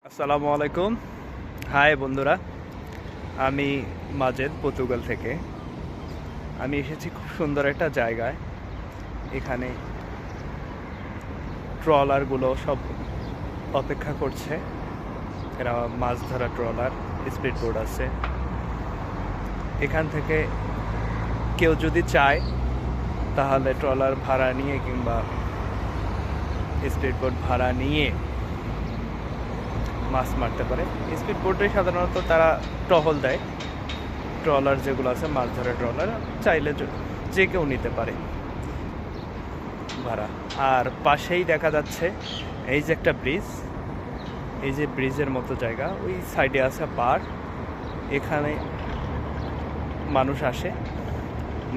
আসসালামু আলাইকুম। হাই বন্ধুরা, আমি মাজেদ পর্তুগাল থেকে। আমি এসেছি খুব সুন্দর একটা জায়গায়। এখানে ট্রলারগুলো সব অপেক্ষা করছে। এরা মাছ ধরা ট্রলার, স্পিড বোট আছে। এখান থেকে কেউ যদি চায় তাহলে ট্রলার ভাড়া নিয়ে কিংবা স্পিড বোট ভাড়া নিয়ে মাছ মারতে পারে। স্পিড বোটে সাধারণত তারা টহল দেয়। ট্রলার যেগুলো আছে, মাছ ধরা ট্রলার, চাইলে যে কেউ নিতে পারে ভাড়া। আর পাশেই দেখা যাচ্ছে এই যে একটা ব্রিজ, এই যে ব্রিজের মতো জায়গা, ওই সাইডে আছে পার। এখানে মানুষ আসে,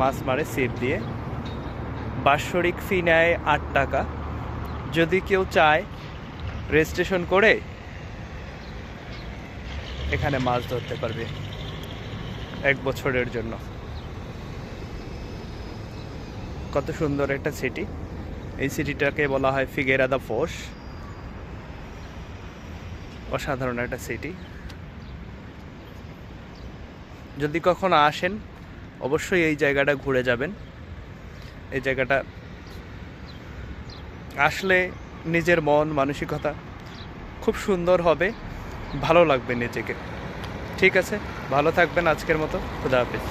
মাছ মারে ছিপ দিয়ে। বাৎসরিক ফি নেয় 8 টাকা। যদি কেউ চায় রেজিস্ট্রেশন করে এখানে মাছ ধরতে পারবে 1 বছরের জন্য। কত সুন্দর একটা সিটি। এই সিটিটাকে বলা হয় ফিগুেইরা দা ফোস। অসাধারণ একটা সিটি। যদি কখনো আসেন অবশ্যই এই জায়গাটা ঘুরে যাবেন। এই জায়গাটা আসলে নিজের মন মানসিকতা খুব সুন্দর হবে, ভালো লাগবে নিজেকে। ঠিক আছে, ভালো থাকবেন। আজকের মতো, খুদা হাফেজ।